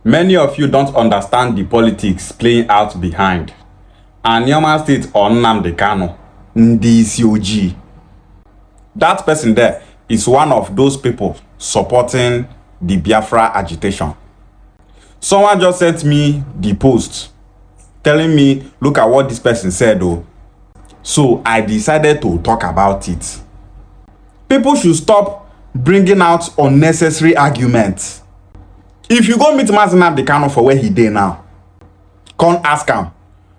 Many of you don't understand the politics playing out behind. Anioma State or Nnamdi Kanu, Ndisi. That person there is one of those people supporting the Biafra agitation. Someone just sent me the post telling me, look at what this person said though. So I decided to talk about it. People should stop bringing out unnecessary arguments. If you go meet Mazi Nnamdi Kanu for where he dey now, come ask him,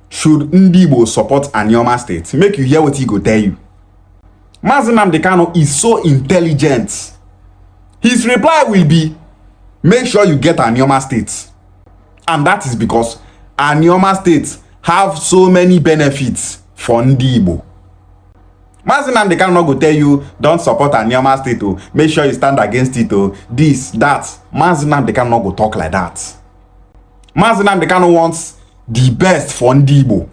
should Ndigbo support Anioma State? Make you hear what he go tell you. Mazi Nnamdi Kanu is so intelligent. His reply will be, make sure you get Anioma State. And that is because Anioma State have so many benefits for Ndigbo. Mazi Nnamdi Kanu no go tell you, don't support Anioma State, oh, make sure you stand against it, oh, this, that. Mazi Nnamdi Kanu no go talk like that. Mazi Nnamdi Kanu wants the best for Ndigbo.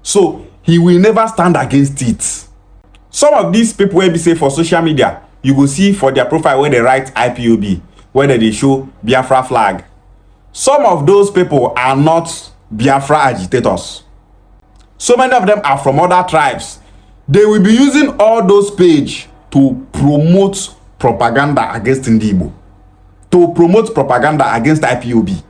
So, he will never stand against it. Some of these people will be say for social media, you go see for their profile where they write IPOB, where they show Biafra flag. Some of those people are not Biafra agitators. So many of them are from other tribes. They will be using all those pages to promote propaganda against Ndigbo, to promote propaganda against IPOB.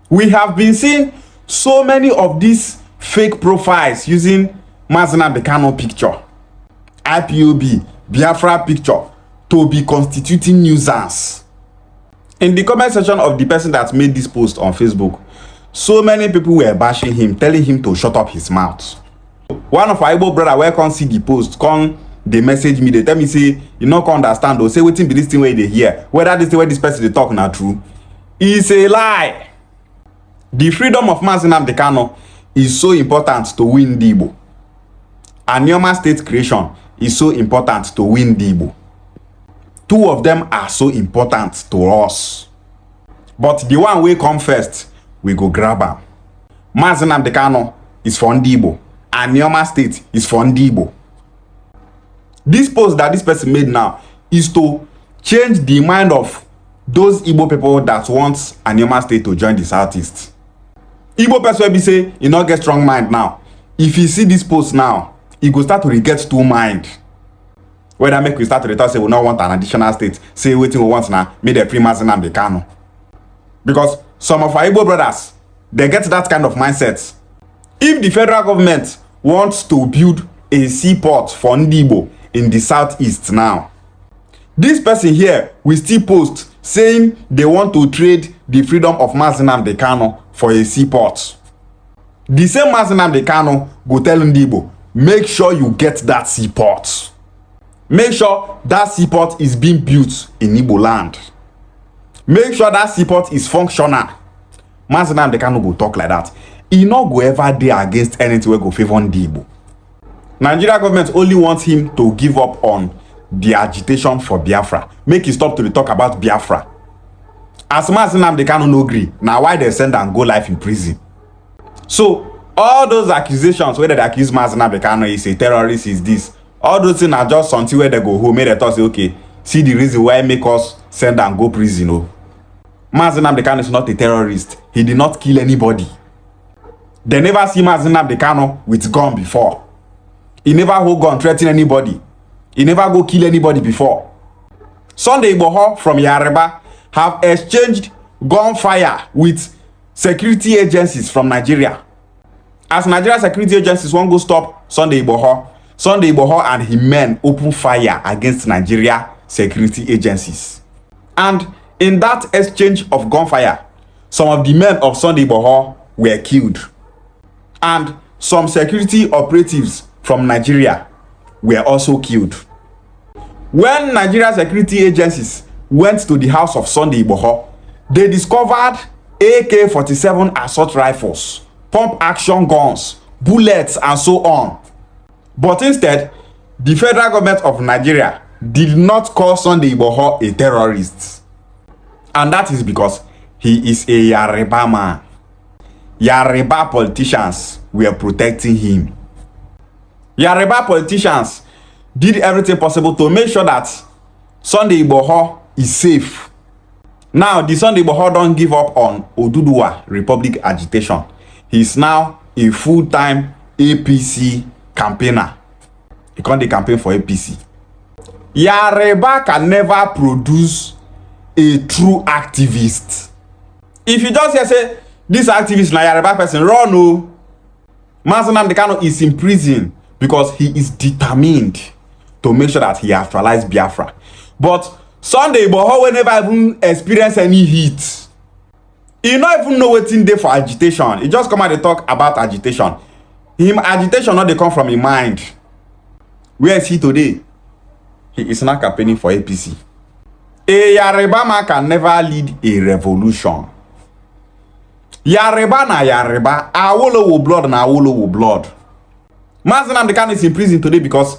We have been seeing so many of these fake profiles using Mazi Nnamdi Kanu picture, IPOB, Biafra picture to be constituting nuisance. In the comment section of the person that made this post on Facebook, so many people were bashing him, telling him to shut up his mouth. One of our Igbo brother where come see the post, come they message me, they tell me say, you no can understand or say wetin be this thing where they hear, whether this thing where this person they talk na true. It's a lie. The freedom of Mazi Nnamdi Kanu is so important to win Ndigbo. Anioma State creation is so important to win Ndigbo. Two of them are so important to us. But the one wey come first, we go grab am. Mazi Nnamdi Kanu is for Ndigbo. Anioma State is for Ndigbo. This post that this person made now is to change the mind of those Igbo people that want Anioma State to join the Southeast. Igbo person will be say, you not get strong mind now. If you see this post now, he go start to get two mind. Whether make we start to return say we not want an additional state, say wetin we want now, make the free Mazi Nnamdi Kanu. Because some of our Igbo brothers, they get that kind of mindset. If the federal government wants to build a seaport for Ndigbo in the Southeast now, this person here will still post saying they want to trade the freedom of Mazi Nnamdi Kanu for a seaport. The same Mazi Nnamdi Kanu go tell Ndigbo, make sure you get that seaport. Make sure that seaport is being built in Igbo land. Make sure that seaport is functional. Mazi Nnamdi Kanu go talk like that. He no go ever dey against anything wey go favor Ndigbo. Nigeria government only wants him to give up on the agitation for Biafra. Make he stop to talk about Biafra. As Mazi Nnamdi Kanu no gree, now why they send and go life in prison? So all those accusations where they accuse Mazi Nnamdi Kanu is a terrorist, is this, all those things are just something where they go home, make they talk say, okay, see the reason why make us send and go prison. Oh, Mazi Nnamdi Kanu is not a terrorist. He did not kill anybody. They never see Mazi Nnamdi Kanu with gun before. He never hold gun threaten anybody. He never go kill anybody before. Sunday Igbo from Yariba have exchanged gunfire with security agencies from Nigeria. As Nigeria security agencies won't go stop Sunday Igbo and his men open fire against Nigeria security agencies. And in that exchange of gunfire, some of the men of Sunday Igbo were killed. And some security operatives from Nigeria were also killed. When Nigeria security agencies went to the house of Sunday Igbo, they discovered AK-47 assault rifles, pump action guns, bullets, and so on. But instead, the federal government of Nigeria did not call Sunday Igbo a terrorist. And that is because he is a Yariba man. Yariba politicians were protecting him. Yariba politicians did everything possible to make sure that Sunday Igbo is safe. Now, the Sunday Igbo don't give up on Oduduwa Republic agitation. He's now a full-time APC campaigner. He can't campaign for APC. Yariba can never produce a true activist. If you just hear say this activist na Yariba person, run o. Mazi Nnamdi Kanu is in prison because he is determined to make sure that he actualizes Biafra. But Sunday Igbo will never even experience any heat. He not even know wetin dey for agitation. He just come out and talk about agitation. Him agitation not dey come from his mind. Where is he today? He is not campaigning for APC. A Yariba man can never lead a revolution. Yariba na Yariba. Awolowo blood na Awolowo blood. Mazi Nnamdi Kanu is in prison today because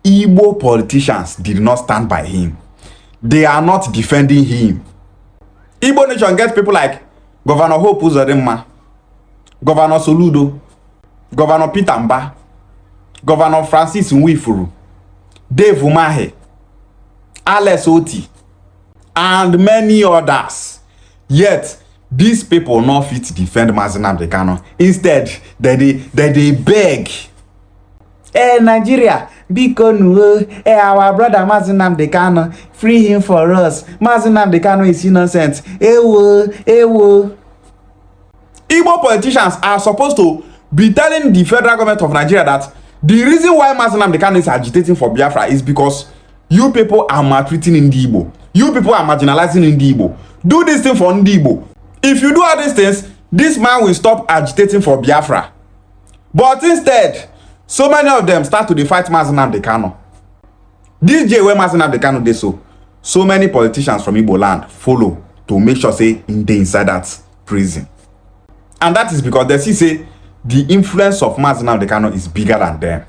Igbo politicians did not stand by him. They are not defending him. Igbo Nation gets people like Governor Hope Uzodimma, Governor Soludo, Governor Peter Mba, Governor Francis Nwifuru, Dave Umahi, Alex Oti, and many others. Yet, these people not fit to defend Mazi Nnamdi Kanu. Instead, they beg. Nigeria, our brother Mazi Nnamdi Kanu, free him for us. Mazi Nnamdi Kanu is innocent. Igbo politicians are supposed to be telling the federal government of Nigeria that the reason why Mazi Nnamdi Kanu is agitating for Biafra is because you people are maltreating Ndigbo. You people are marginalizing Ndigbo. Do this thing for Ndigbo. If you do all these things, this man will stop agitating for Biafra. But instead, so many of them start to fight Mazi Nnamdi Kanu. This day where Mazi Nnamdi Kanu dey so many politicians from Igbo land follow to make sure say they inside that prison. And that is because they see say the influence of Mazi Nnamdi Kanu is bigger than them.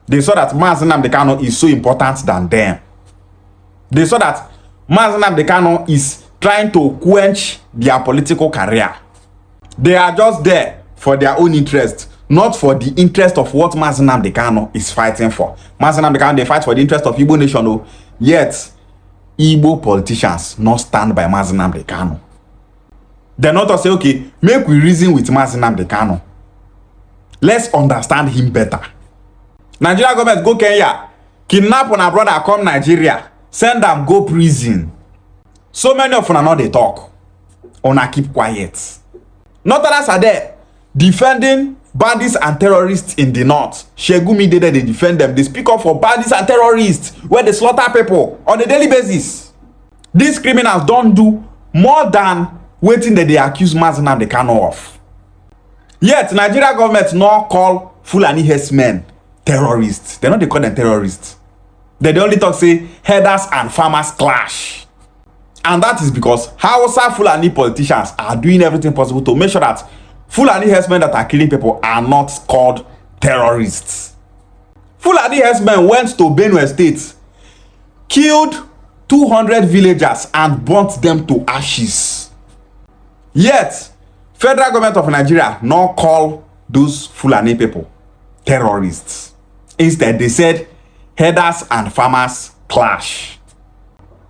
They saw that Mazi Nnamdi Kanu is so important than them. They saw that Mazi Nnamdi Kanu is trying to quench their political career. They are just there for their own interest, not for the interest of what Mazi Nnamdi Kanu is fighting for. Mazi Nnamdi Kanu, they fight for the interest of Igbo Nation, though. Yet, Igbo politicians not stand by Mazi Nnamdi Kanu. They not to say, okay, make we reason with Mazi Nnamdi Kanu. Let's understand him better. Nigeria government go Kenya, kidnap on a brother, come Nigeria, send them go prison. So many of them not they talk. Una keep quiet. Not others are there defending bandits and terrorists in the north. Shegumi they defend them. They speak up for bandits and terrorists where they slaughter people on a daily basis. These criminals don't do more than waiting that they accuse Mazi Nnamdi Kanu of. Yet Nigeria government not call Fulani herdsmen terrorists. They don't call them terrorists. They only talk say herders and farmers clash. And that is because Hausa Fulani politicians are doing everything possible to make sure that Fulani herdsmen that are killing people are not called terrorists. Fulani herdsmen went to Benue State, killed 200 villagers and burnt them to ashes. Yet, federal government of Nigeria not call those Fulani people terrorists. Instead, they said herders and farmers clash.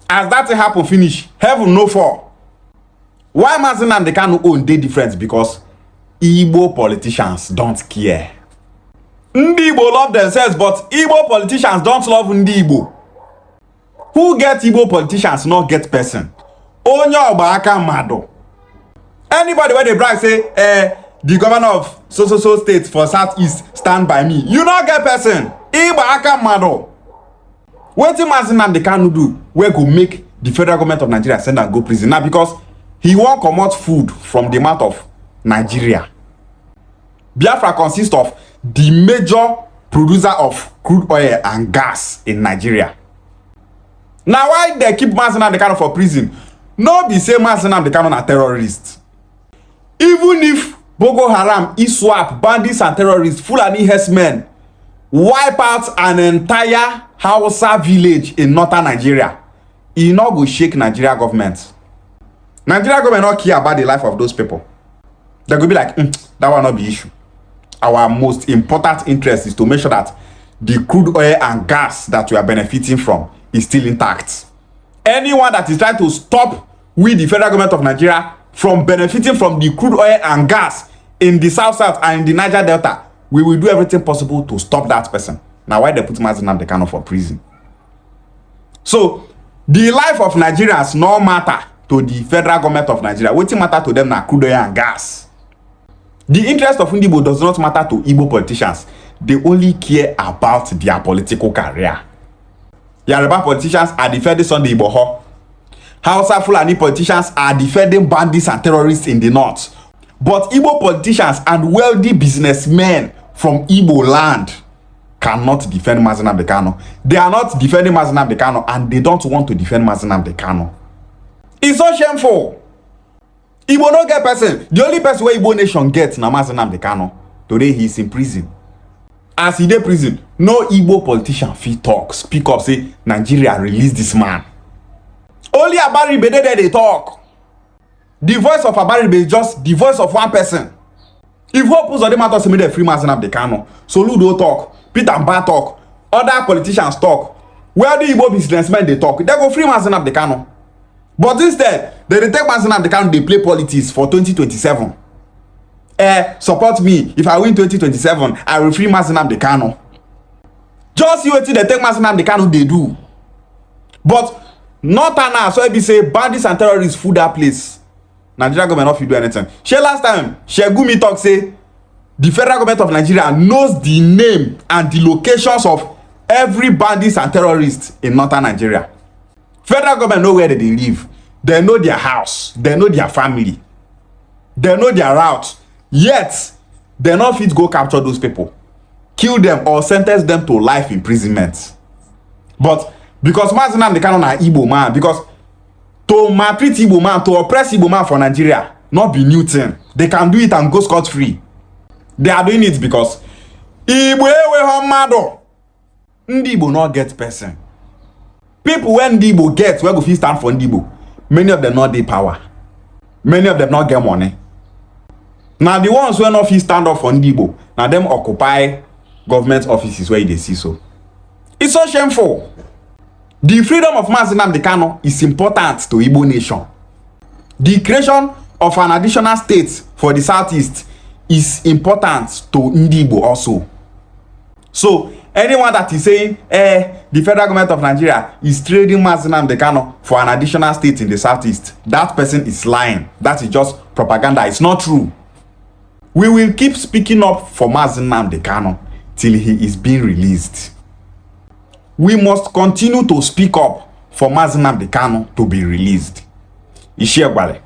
As that happen finish, heaven no fall. Why Mazi Nnamdi Kanu own dey different? Because Igbo politicians don't care. Ndigbo love themselves, but Igbo politicians don't love Ndigbo. Who get Igbo politicians not get person? Onye Obaka Mado. Anybody where they brag say, the governor of so state for Southeast stand by me. You not get person. Igbo Aka Mado. Wetin Mazi Nnamdi Kanu do wey go make the federal government of Nigeria send am go prison now because he won't comot food from the mouth of Nigeria. Biafra consists of the major producer of crude oil and gas in Nigeria. Now why they keep Mazi Nnamdi Kanu for prison? No be say Mazi Nnamdi Kanu na terrorist. Even if Boko Haram, ISWAP, bandits and terrorists, Fulani herdsmen wipe out an entire Hausa village in northern Nigeria, e no go shake Nigeria government. Nigeria government not care about the life of those people. They go be like, that will not be issue. Our most important interest is to make sure that the crude oil and gas that we are benefiting from is still intact. Anyone that is trying to stop we, the federal government of Nigeria, from benefiting from the crude oil and gas in the south and in the Niger Delta, we will do everything possible to stop that person. Now, why they put Mazi Nnamdi Kanu for prison? So, the life of Nigerians no matter to the federal government of Nigeria. What matter to them now crude oil and gas. The interest of Ndigbo does not matter to Igbo politicians. They only care about their political career. Yariba politicians are defending Sunday Igbo. Hausa Fulani politicians are defending bandits and terrorists in the north. But Igbo politicians and wealthy businessmen from Igbo land cannot defend Mazi Nnamdi Kanu. They are not defending Mazi Nnamdi Kanu, and they don't want to defend Mazi Nnamdi Kanu. It's so shameful. Igbo no get person. The only person where Igbo Nation gets na Mazi Nnamdi Kanu. Today he is in prison. As he dey prison, no Igbo politician fit talk, speak up, say Nigeria release this man. Only Abaribe there they talk. The voice of Abaribe is just the voice of one person. If Hope Uzodinma say make dem free Mazi Nnamdi Kanu, Soludo talk, Peter Mba talk, other politicians talk, where the Igbo businessmen they talk, they go free Mazi Nnamdi Kanu. But instead, they take Mazi Nnamdi Kanu, they play politics for 2027. Support me. If I win 2027, I will free Mazi Nnamdi Kanu. Just see what they take Mazi Nnamdi Kanu they do. But not now, so if you say bandits and terrorists fool that place, Nigeria government not fit do anything. She last time, Shegumi talk say the federal government of Nigeria knows the name and the locations of every bandits and terrorists in northern Nigeria. Federal government know where they live. They know their house. They know their family. They know their route. Yet, they not fit go capture those people, kill them or sentence them to life imprisonment. But because Mazi Nnamdi Kanu na Igbo man, because to maltreat Igbo man, to oppress Igbo man for Nigeria, not be new thing. They can do it and go scot-free. They are doing it because Igbo ewe homado. Ndigbo not get person. People when Ndigbo get, where go fit stand for Ndigbo, many of them not dey power. Many of them not get money. Now the ones who not fit stand up for Ndigbo, now them occupy government offices where they see so. It's so shameful. The freedom of Mazi Nnamdi Kanu is important to Igbo Nation. The creation of an additional state for the southeast is important to Ndigbo also. So anyone that is saying the federal government of Nigeria is trading Mazi Nnamdi Kanu for an additional state in the southeast, that person is lying. That is just propaganda. It's not true. We will keep speaking up for Mazi Nnamdi Kanu till he is being released. We must continue to speak up for Mazi Nnamdi Kanu to be released. Ishiagbale.